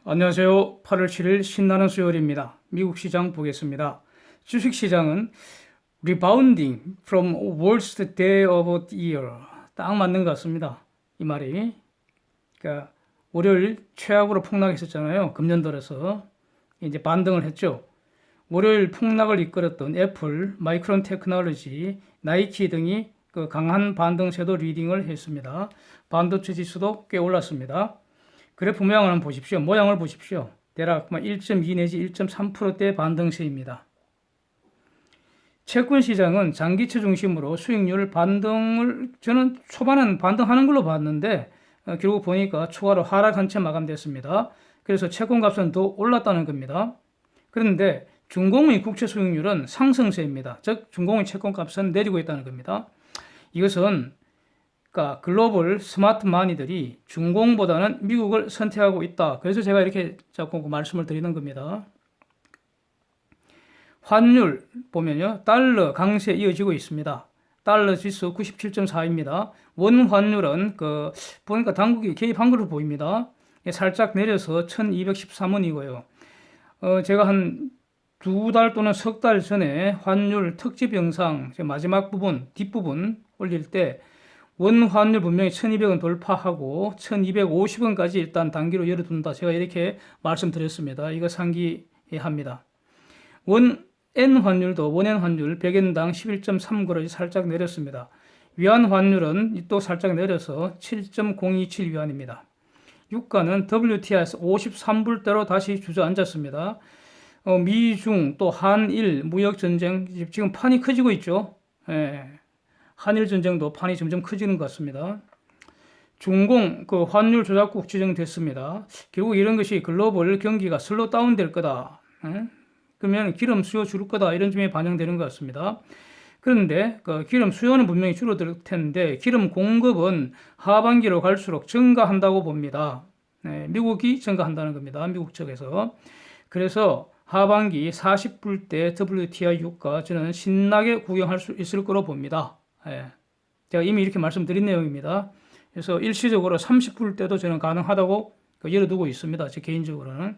안녕하세요. 8월 7일 신나는 수요일입니다. 미국 시장 보겠습니다. 주식 시장은 rebounding from worst day of the year. 딱 맞는 것 같습니다. 이 말이. 그러니까 월요일 최악으로 폭락했었잖아요. 금년 들어서 이제 반등을 했죠. 월요일 폭락을 이끌었던 애플, 마이크론 테크놀로지, 나이키 등이 그 강한 반등세도 리딩을 했습니다. 반도체 지수도 꽤 올랐습니다. 그래프 모양을 한번 보십시오. 모양을 보십시오. 대략 1.2 내지 1.3%대 반등세입니다. 채권 시장은 장기채 중심으로 수익률 반등을 저는 초반은 반등하는 걸로 봤는데 결국 보니까 추가로 하락한 채 마감됐습니다. 그래서 채권 값은 더 올랐다는 겁니다. 그런데 중공의 국채 수익률은 상승세입니다. 즉 중공의 채권 값은 내리고 있다는 겁니다. 이것은 그러니까 글로벌 스마트 마니들이 중공보다는 미국을 선택하고 있다. 그래서 제가 이렇게 자꾸 말씀을 드리는 겁니다. 환율 보면요. 달러 강세 이어지고 있습니다. 달러 지수 97.4입니다. 원 환율은 보니까 당국이 개입한 걸로 보입니다. 살짝 내려서 1213원이고요. 제가 한 두 달 또는 석 달 전에 환율 특집 영상 마지막 부분, 뒷부분 올릴 때 원 환율 분명히 1200원 돌파하고 1250원까지 일단 단기로 열어둔다. 제가 이렇게 말씀드렸습니다. 이거 상기합니다. 엔 환율도 원엔 환율 100엔당 11.3그릇이 살짝 내렸습니다. 위안 환율은 또 살짝 내려서 7.027 위안입니다. 유가는 WTI에서 53불대로 다시 주저앉았습니다. 미중 또 한일 무역 전쟁 지금 판이 커지고 있죠. 한일 전쟁도 판이 점점 커지는 것 같습니다. 중공 환율 조작국 지정됐습니다. 결국 이런 것이 글로벌 경기가 슬로우 다운 될 거다. 그러면 기름 수요 줄을 거다 이런 점이 반영되는 것 같습니다. 그런데 기름 수요는 분명히 줄어들 텐데 기름 공급은 하반기로 갈수록 증가한다고 봅니다. 미국이 증가한다는 겁니다. 미국 측에서. 그래서 하반기 40불대 WTI 유가 저는 신나게 구경할 수 있을 거로 봅니다. 제가 이미 이렇게 말씀드린 내용입니다. 그래서 일시적으로 30불대도 저는 가능하다고 열어두고 있습니다. 제 개인적으로는.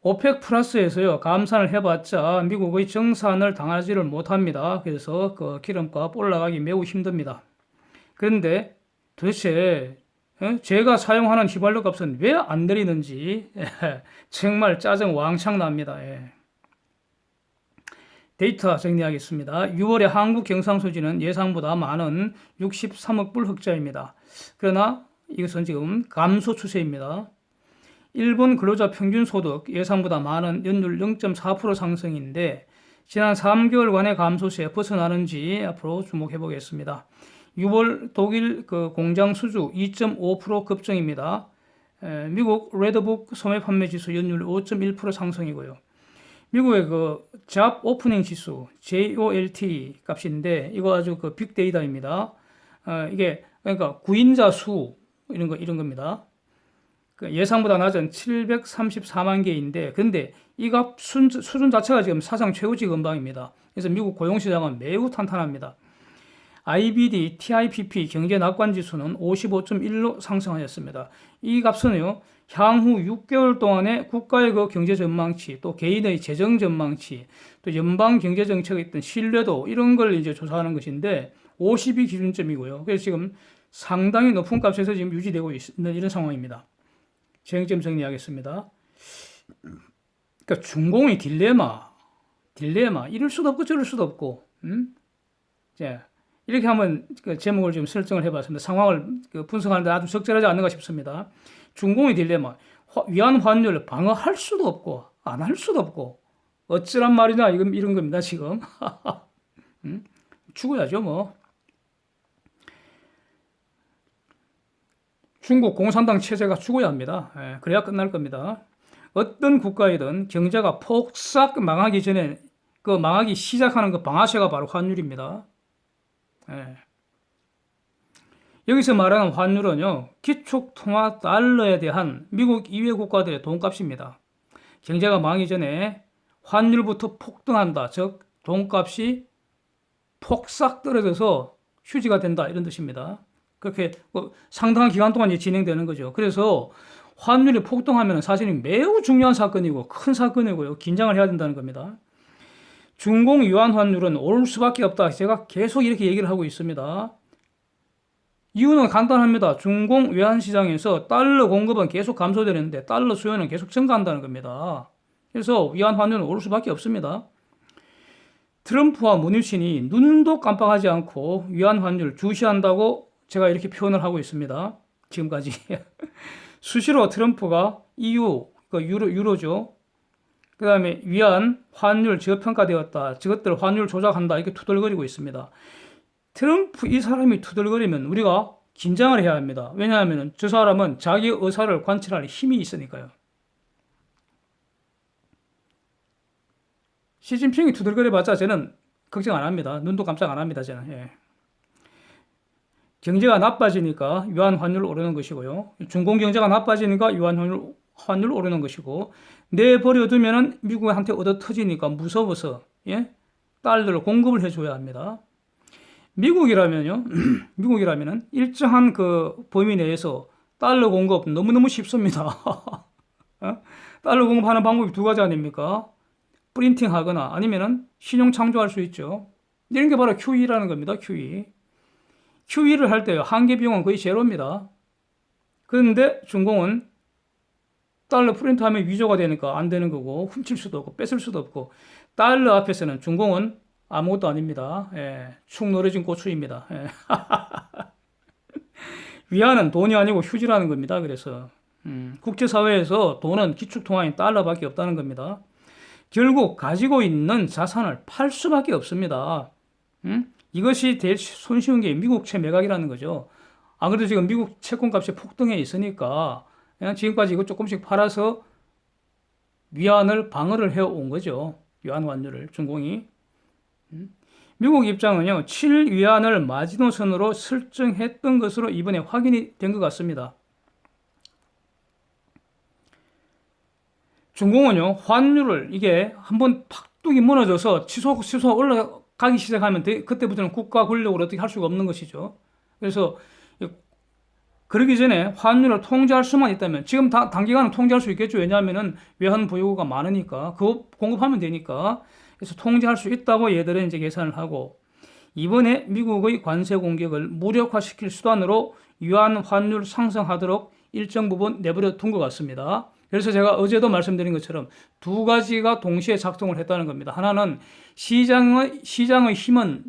오펙 플러스에서요, 감산을 해봤자 미국의 정산을 당하지를 못합니다. 그래서 기름값 올라가기 매우 힘듭니다. 그런데 도대체 제가 사용하는 휘발유 값은 왜 안 내리는지 정말 짜증 왕창 납니다. 데이터 정리하겠습니다. 6월에 한국 경상수지는 예상보다 많은 63억 불 흑자입니다. 그러나 이것은 지금 감소 추세입니다. 일본 근로자 평균 소득 예상보다 많은 연율 0.4% 상승인데 지난 3개월간의 감소세에 벗어나는지 앞으로 주목해 보겠습니다. 6월 독일 공장 수주 2.5% 급증입니다. 미국 레드북 소매 판매 지수 연율 5.1% 상승이고요. 미국의 잡 오프닝 지수 JOLT 값인데 이거 아주 빅데이터입니다. 이게 그러니까 구인자 수 이런 겁니다. 예상보다 낮은 734만 개인데 근데 이 값 수준 자체가 지금 사상 최고치 근방입니다. 그래서 미국 고용시장은 매우 탄탄합니다. IBD, TIPP 경제 낙관 지수는 55.1로 상승하였습니다. 이 값은요, 향후 6개월 동안의 국가의 경제 전망치, 또 개인의 재정 전망치, 또 연방 경제 정책에 있던 신뢰도 이런 걸 이제 조사하는 것인데 50이 기준점이고요. 그래서 지금 상당히 높은 값에서 지금 유지되고 있는 이런 상황입니다. 쟁점 정리하겠습니다. 그러니까 중공의 딜레마 이럴 수도 없고 저럴 수도 없고, 자, 이렇게 한번 제목을 좀 설정을 해봤습니다. 상황을 분석하는데 아주 적절하지 않는가 싶습니다. 중공의 딜레마, 위안 환율을 방어할 수도 없고 안 할 수도 없고 어찌란 말이냐 이런 겁니다. 지금 죽어야죠 뭐. 중국 공산당 체제가 죽어야 합니다. 그래야 끝날 겁니다. 어떤 국가이든 경제가 폭삭 망하기 전에 망하기 시작하는 방아쇠가 바로 환율입니다. 여기서 말하는 환율은요, 기축통화 달러에 대한 미국 이외 국가들의 돈값입니다. 경제가 망하기 전에 환율부터 폭등한다. 즉 돈값이 폭삭 떨어져서 휴지가 된다 이런 뜻입니다. 그렇게 상당한 기간 동안 진행되는 거죠. 그래서 환율이 폭등하면 사실은 매우 중요한 사건이고 큰 사건이고요. 긴장을 해야 된다는 겁니다. 중공 유안 환율은 오를 수밖에 없다. 제가 계속 이렇게 얘기를 하고 있습니다. 이유는 간단합니다. 중공 외환 시장에서 달러 공급은 계속 감소되는데 달러 수요는 계속 증가한다는 겁니다. 그래서 위안 환율은 오를 수밖에 없습니다. 트럼프와 무니친이 눈도 깜빡하지 않고 위안 환율 주시한다고 제가 이렇게 표현을 하고 있습니다. 지금까지. 수시로 트럼프가 EU, 유로죠. 그 다음에 위안 환율 저평가되었다. 저것들 환율 조작한다. 이렇게 투덜거리고 있습니다. 트럼프 이 사람이 투덜거리면 우리가 긴장을 해야 합니다. 왜냐하면 저 사람은 자기 의사를 관철할 힘이 있으니까요. 시진핑이 투덜거려봤자 저는 걱정 안 합니다. 눈도 깜짝 안 합니다. 저는. 예. 경제가 나빠지니까 유한 환율 오르는 것이고요. 중공 경제가 나빠지니까 유한 환율 오르는 것이고, 내버려두면은 미국한테 얻어 터지니까 무서워서 예? 달러를 공급을 해줘야 합니다. 미국이라면요, 미국이라면은 일정한 그 범위 내에서 달러 공급 너무너무 쉽습니다. 달러 공급하는 방법이 두 가지 아닙니까? 프린팅 하거나 아니면은 신용 창조할 수 있죠. 이런 게 바로 QE라는 겁니다. QE. QE를 할 때요, 한계 비용은 거의 제로입니다. 그런데 중공은 달러 프린트하면 위조가 되니까 안 되는 거고, 훔칠 수도 없고 뺏을 수도 없고, 달러 앞에서는 중공은 아무것도 아닙니다. 예, 축 늘어진 고추입니다. 예. 위안은 돈이 아니고 휴지라는 겁니다. 그래서 국제사회에서 돈은 기축통화인 달러밖에 없다는 겁니다. 결국 가지고 있는 자산을 팔 수밖에 없습니다. 이것이 제일 손쉬운 게 미국채 매각이라는 거죠. 안 그래도 지금 미국 채권값이 폭등해 있으니까 그냥 지금까지 이거 조금씩 팔아서 위안을 방어를 해온 거죠. 위안 환율을 중공이. 미국 입장은요, 7위안을 마지노선으로 설정했던 것으로 이번에 확인이 된 것 같습니다. 중공은요, 환율을 이게 한번 팍뚝이 무너져서 치솟아 올라가기 시작하면 그때부터는 국가 권력으로 어떻게 할 수가 없는 것이죠. 그래서 그러기 전에 환율을 통제할 수만 있다면, 지금 단기간은 통제할 수 있겠죠. 왜냐하면은 외환 보유고가 많으니까, 그거 공급하면 되니까. 그래서 통제할 수 있다고 얘들은 이제 계산을 하고, 이번에 미국의 관세 공격을 무력화시킬 수단으로 유안 환율 상승하도록 일정 부분 내버려 둔 것 같습니다. 그래서 제가 어제도 말씀드린 것처럼 두 가지가 동시에 작동을 했다는 겁니다. 하나는 시장의 힘은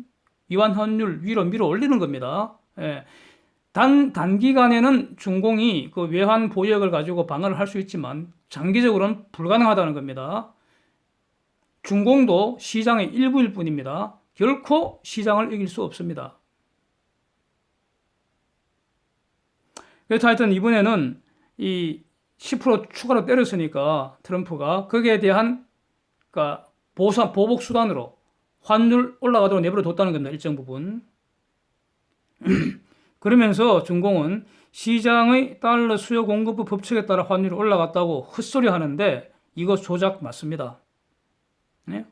유안 환율 위로 밀어 올리는 겁니다. 예. 단기간에는 중공이 그 외환 보유액을 가지고 방어를 할 수 있지만 장기적으로는 불가능하다는 겁니다. 중공도 시장의 일부일 뿐입니다. 결코 시장을 이길 수 없습니다. 그래서 하여튼 이번에는 이 10% 추가로 때렸으니까 트럼프가 거기에 대한 그러니까 보복 수단으로 환율 올라가도록 내버려 뒀다는 겁니다. 일정 부분. 그러면서 중공은 시장의 달러 수요 공급부 법칙에 따라 환율이 올라갔다고 헛소리 하는데 이거 조작 맞습니다. 네?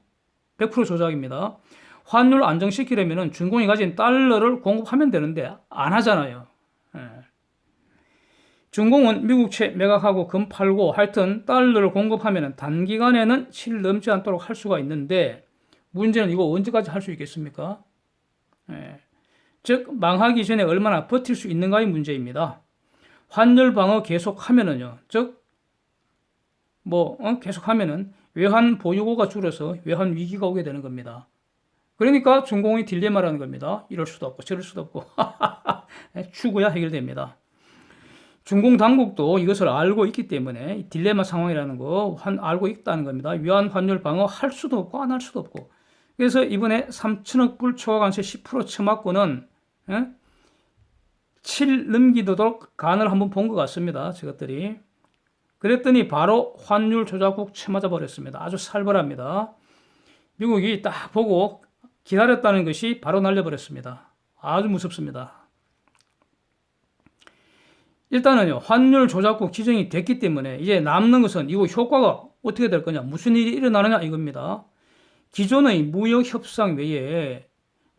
100% 조작입니다. 환율 안정시키려면 중공이 가진 달러를 공급하면 되는데 안 하잖아요. 네. 중공은 미국채 매각하고 금 팔고 하여튼 달러를 공급하면 단기간에는 7 넘지 않도록 할 수가 있는데 문제는 이거 언제까지 할 수 있겠습니까? 네. 즉 망하기 전에 얼마나 버틸 수 있는가의 문제입니다. 환율 방어 계속하면은요. 즉 계속하면은 외환 보유고가 줄어서 외환 위기가 오게 되는 겁니다. 그러니까 중공의 딜레마라는 겁니다. 이럴 수도 없고 저럴 수도 없고 추구야 해결됩니다. 중공 당국도 이것을 알고 있기 때문에 딜레마 상황이라는 거 알고 있다는 겁니다. 위안 환율 방어 할 수도 없고 안 할 수도 없고. 그래서 이번에 3천억 불 초과 관세 10% 처맞고는 7 넘기도록 간을 한번 본 것 같습니다. 저것들이. 그랬더니 바로 환율 조작국 쳐맞아 버렸습니다. 아주 살벌합니다. 미국이 딱 보고 기다렸다는 것이 바로 날려버렸습니다. 아주 무섭습니다. 일단은요, 환율 조작국 지정이 됐기 때문에 이제 남는 것은 이거 효과가 어떻게 될 거냐, 무슨 일이 일어나느냐 이겁니다. 기존의 무역 협상 외에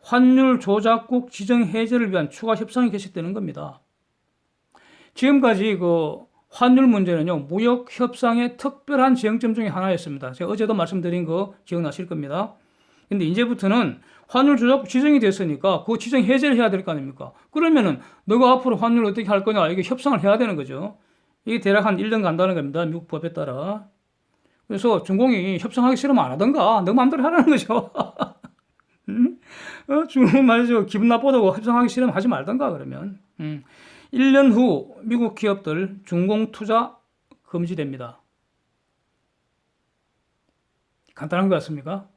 환율 조작국 지정 해제를 위한 추가 협상이 개시되는 겁니다. 지금까지 그 환율 문제는요, 무역 협상의 특별한 지향점 중에 하나였습니다. 제가 어제도 말씀드린 거 기억나실 겁니다. 근데 이제부터는 환율 조작 지정이 됐으니까 그 지정 해제를 해야 될 거 아닙니까? 그러면은 너가 앞으로 환율 어떻게 할 거냐, 이게 협상을 해야 되는 거죠. 이게 대략 한 1년 간다는 겁니다. 미국 법에 따라. 그래서 중공이 협상하기 싫으면 안 하던가, 너 마음대로 하라는 거죠. 중국 말이죠. 기분 나쁘다고 협상하기 싫으면 하지 말던가, 그러면. 1년 후 미국 기업들 중공 투자 금지됩니다. 간단한 것 같습니까?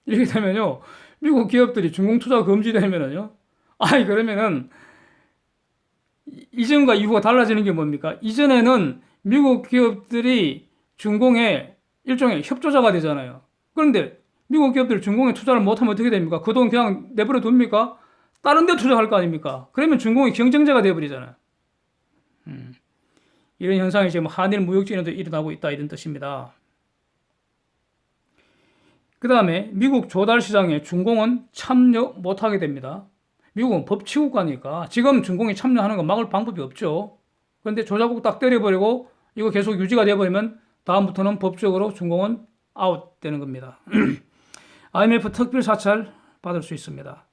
이렇게 되면요, 미국 기업들이 중공 투자 금지되면은요, 그러면은 이전과 이후가 달라지는 게 뭡니까? 이전에는 미국 기업들이 중공의 일종의 협조자가 되잖아요. 그런데 미국 기업들이 중공에 투자를 못하면 어떻게 됩니까? 그 돈 그냥 내버려 둡니까? 다른 데 투자할 거 아닙니까? 그러면 중공이 경쟁자가 되어버리잖아요. 이런 현상이 지금 한일 무역전에도 일어나고 있다, 이런 뜻입니다. 그 다음에 미국 조달 시장에 중공은 참여 못하게 됩니다. 미국은 법치국가니까 지금 중공이 참여하는 거 막을 방법이 없죠. 그런데 조작국 딱 때려버리고 이거 계속 유지가 되어버리면 다음부터는 법적으로 중공은 아웃되는 겁니다. IMF 특별 사찰 받을 수 있습니다.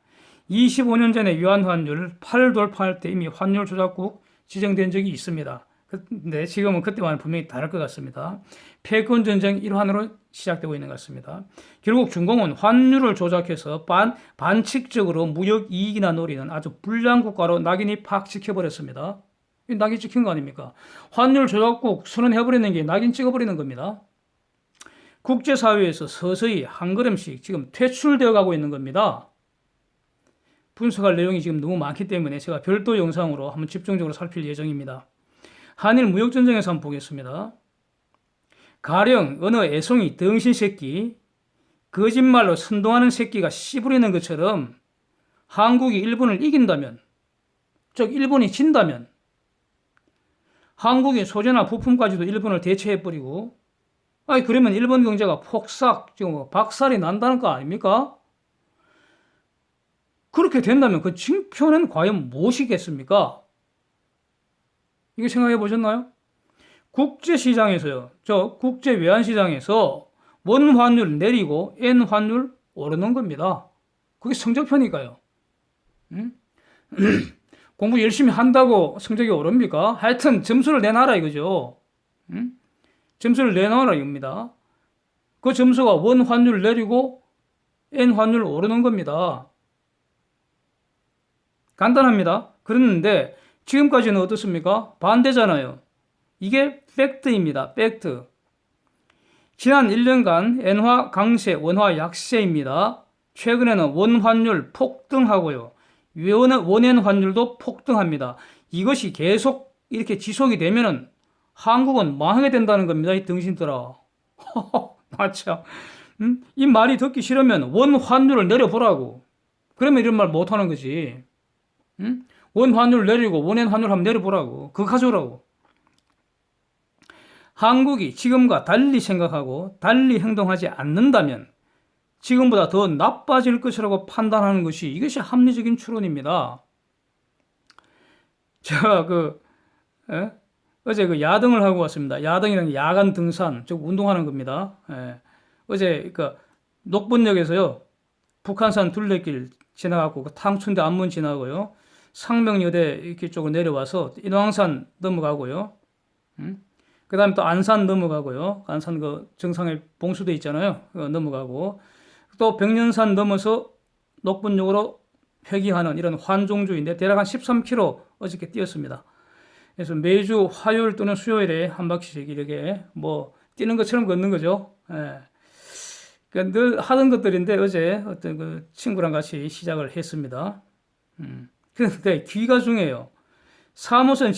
25년 전에 위안 환율 8 돌파할 때 이미 환율 조작국 지정된 적이 있습니다. 근데 지금은 그때와는 분명히 다를 것 같습니다. 패권 전쟁 일환으로 시작되고 있는 것 같습니다. 결국 중공은 환율을 조작해서 반칙적으로 무역 이익이나 노리는 아주 불량 국가로 낙인이 팍 찍혀버렸습니다. 낙인 찍힌 거 아닙니까? 환율 조작국 선언해버리는 게 낙인 찍어버리는 겁니다. 국제사회에서 서서히 한 걸음씩 지금 퇴출되어 가고 있는 겁니다. 분석할 내용이 지금 너무 많기 때문에 제가 별도 영상으로 한번 집중적으로 살필 예정입니다. 한일 무역전쟁에서 한번 보겠습니다. 가령 어느 애송이 덩신 새끼, 거짓말로 선동하는 새끼가 씨부리는 것처럼 한국이 일본을 이긴다면, 즉 일본이 진다면 한국의 소재나 부품까지도 일본을 대체해버리고, 그러면 일본 경제가 폭삭, 지금 박살이 난다는 거 아닙니까? 그렇게 된다면 그 징표는 과연 무엇이겠습니까? 이거 생각해 보셨나요? 국제시장에서요, 국제 외환시장에서 원 환율 내리고 엔 환율 오르는 겁니다. 그게 성적표니까요. 공부 열심히 한다고 성적이 오릅니까? 하여튼 점수를 내놔라 이거죠. 점수를 내놔라 이겁니다. 그 점수가 원 환율 내리고 엔 환율 오르는 겁니다. 간단합니다. 그랬는데 지금까지는 어떻습니까? 반대잖아요. 이게 팩트입니다. 팩트. 지난 1년간 엔화 강세, 원화 약세입니다. 최근에는 원 환율 폭등하고요. 원엔 환율도 폭등합니다. 이것이 계속 이렇게 지속이 되면은 한국은 망하게 된다는 겁니다. 이 등신들아. 맞죠? 이 말이 듣기 싫으면 원 환율을 내려보라고. 그러면 이런 말 못하는 거지. 원 환율 내리고 원엔 환율 한번 내려보라고. 그거 가져오라고. 한국이 지금과 달리 생각하고 달리 행동하지 않는다면 지금보다 더 나빠질 것이라고 판단하는 것이 이것이 합리적인 추론입니다. 제가 어제 야등을 하고 왔습니다. 야등이라는 게 야간 등산, 즉 운동하는 겁니다. 어제 녹분역에서요, 북한산 둘레길 지나가고 탕춘대 안문 지나고요, 상명여대 이렇게 쪽으로 내려와서 인왕산 넘어가고요, 그 다음에 또 안산 넘어가고요, 안산 정상에 봉수대 있잖아요, 넘어가고 또 백년산 넘어서 녹분역으로 회귀하는 이런 환종주인데 대략 한 13km 어저께 뛰었습니다. 그래서 매주 화요일 또는 수요일에 한 바퀴씩 이렇게 뛰는 것처럼 걷는 거죠. 그러니까 늘 하던 것들인데 어제 어떤 친구랑 같이 시작을 했습니다. 그런데 귀가 중요해요. 3호선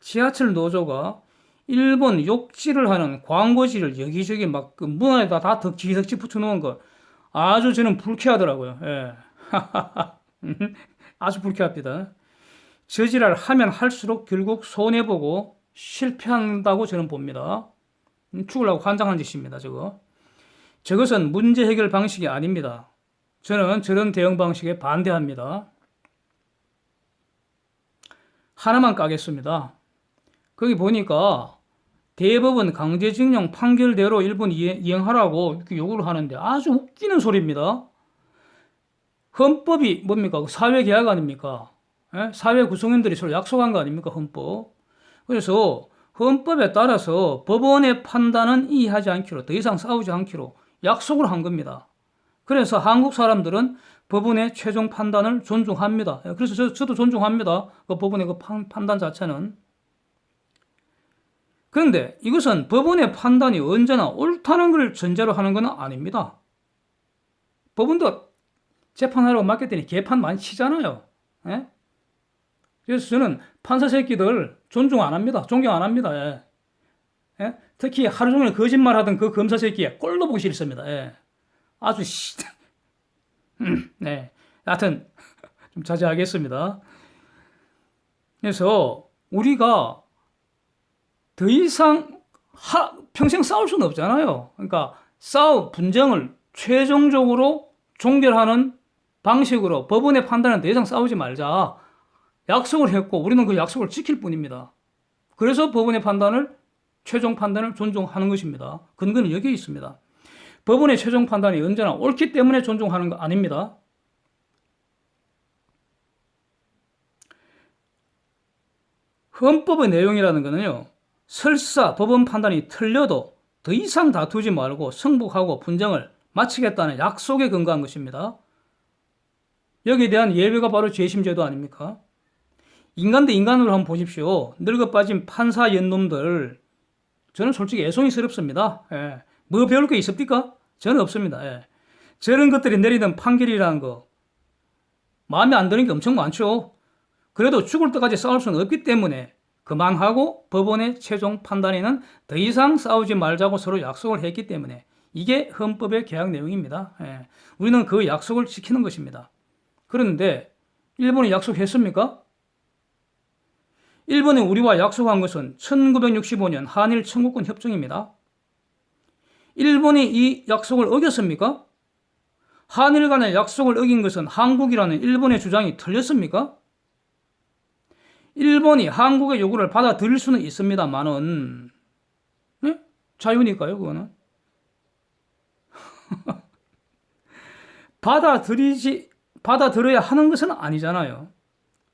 지하철 노조가 일본 욕지를 하는 광고지를 여기저기 문 안에다 다 기석지 붙여놓은 거 아주 저는 불쾌하더라고요. 아주 불쾌합니다. 저지랄 하면 할수록 결국 손해보고 실패한다고 저는 봅니다. 죽으려고 환장한 짓입니다. 저것은 문제 해결 방식이 아닙니다. 저는 저런 대응 방식에 반대합니다. 하나만 까겠습니다. 거기 보니까 대법원 강제징용 판결대로 일본 이행하라고 이렇게 요구를 하는데 아주 웃기는 소리입니다. 헌법이 뭡니까? 사회계약 아닙니까? 예? 사회 구성원들이 서로 약속한 거 아닙니까? 헌법. 그래서 헌법에 따라서 법원의 판단은 이의하지 않기로, 더 이상 싸우지 않기로 약속을 한 겁니다. 그래서 한국 사람들은 법원의 최종 판단을 존중합니다. 그래서 저도 존중합니다. 그 법원의 그 판단 자체는. 그런데 이것은 법원의 판단이 언제나 옳다는 걸 전제로 하는 건 아닙니다. 법원도 재판하라고 맡겼더니 개판 많이 치잖아요. 예? 그래서 저는 판사 새끼들 존중 안 합니다. 존경 안 합니다. 예. 예? 특히 하루 종일 거짓말하던 그 검사 새끼에 꼴도 보기 싫습니다. 예. 아주 네. 하여튼 좀 자제하겠습니다. 그래서 우리가 더 이상 평생 싸울 수는 없잖아요. 그러니까 분쟁을 최종적으로 종결하는 방식으로 법원의 판단은 더 이상 싸우지 말자. 약속을 했고 우리는 그 약속을 지킬 뿐입니다. 그래서 법원의 최종 판단을 존중하는 것입니다. 근거는 여기에 있습니다. 법원의 최종 판단이 언제나 옳기 때문에 존중하는 거 아닙니다. 헌법의 내용이라는 것은요, 설사 법원 판단이 틀려도 더 이상 다투지 말고 승복하고 분쟁을 마치겠다는 약속에 근거한 것입니다. 여기에 대한 예외가 바로 재심제도 아닙니까? 인간 대 인간으로 한번 보십시오. 늙어 빠진 판사 연놈들, 저는 솔직히 애송이스럽습니다. 예. 뭐 배울 게 있습니까? 저는 없습니다. 예. 저런 것들이 내리는 판결이라는 거 마음에 안 드는 게 엄청 많죠. 그래도 죽을 때까지 싸울 수는 없기 때문에 그만하고 법원의 최종 판단에는 더 이상 싸우지 말자고 서로 약속을 했기 때문에 이게 헌법의 계약 내용입니다. 예. 우리는 그 약속을 지키는 것입니다. 그런데 일본이 약속했습니까? 일본이 우리와 약속한 것은 1965년 한일 청구권 협정입니다. 일본이 이 약속을 어겼습니까? 한일 간의 약속을 어긴 것은 한국이라는 일본의 주장이 틀렸습니까? 일본이 한국의 요구를 받아들일 수는 있습니다만은, 네? 자유니까요, 그거는. 받아들여야 하는 것은 아니잖아요.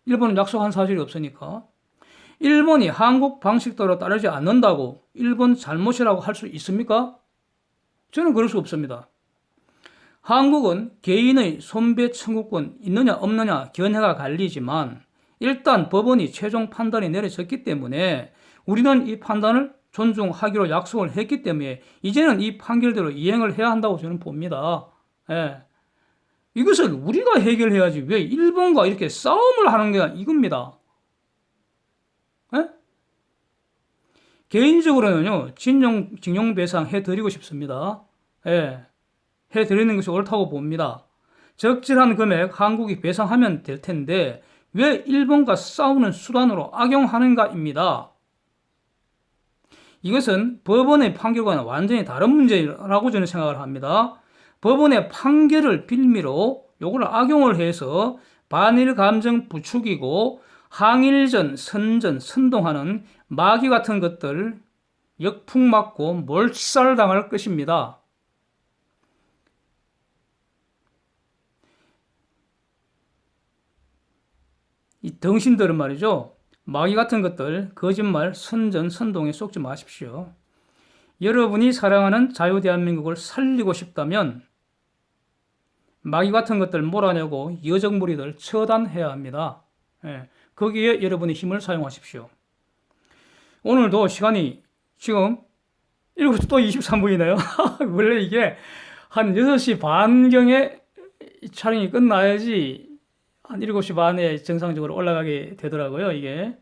일본은 약속한 사실이 없으니까. 일본이 한국 방식대로 따르지 않는다고 일본 잘못이라고 할 수 있습니까? 저는 그럴 수 없습니다. 한국은 개인의 손배 청구권 있느냐 없느냐 견해가 갈리지만 일단 법원이 최종 판단이 내려졌기 때문에 우리는 이 판단을 존중하기로 약속을 했기 때문에 이제는 이 판결대로 이행을 해야 한다고 저는 봅니다. 예. 이것을 우리가 해결해야지 왜 일본과 이렇게 싸움을 하는 게 이겁니다. 예? 개인적으로는요, 징용 배상 해드리고 싶습니다. 예. 해드리는 것이 옳다고 봅니다. 적절한 금액 한국이 배상하면 될 텐데 왜 일본과 싸우는 수단으로 악용하는가입니다. 이것은 법원의 판결과는 완전히 다른 문제라고 저는 생각을 합니다. 법원의 판결을 빌미로 요걸 악용을 해서 반일 감정 부추기고 항일전, 선전, 선동하는 마귀 같은 것들 역풍 맞고 몰살당할 것입니다. 이 덩신들은 말이죠. 마귀 같은 것들, 거짓말, 선전, 선동에 속지 마십시오. 여러분이 사랑하는 자유대한민국을 살리고 싶다면 마귀 같은 것들 몰아내고 여정무리들 처단해야 합니다. 예, 거기에 여러분의 힘을 사용하십시오. 오늘도 시간이 지금 7시 또 23분이네요. 원래 이게 한 6시 반경에 촬영이 끝나야지 한 7시 반에 정상적으로 올라가게 되더라고요, 이게.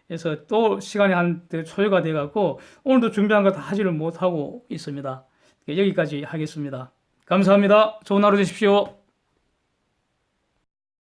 그래서 또 시간이 한 초여가 돼갖고 오늘도 준비한 거 다 하지를 못하고 있습니다. 여기까지 하겠습니다. 감사합니다. 좋은 하루 되십시오.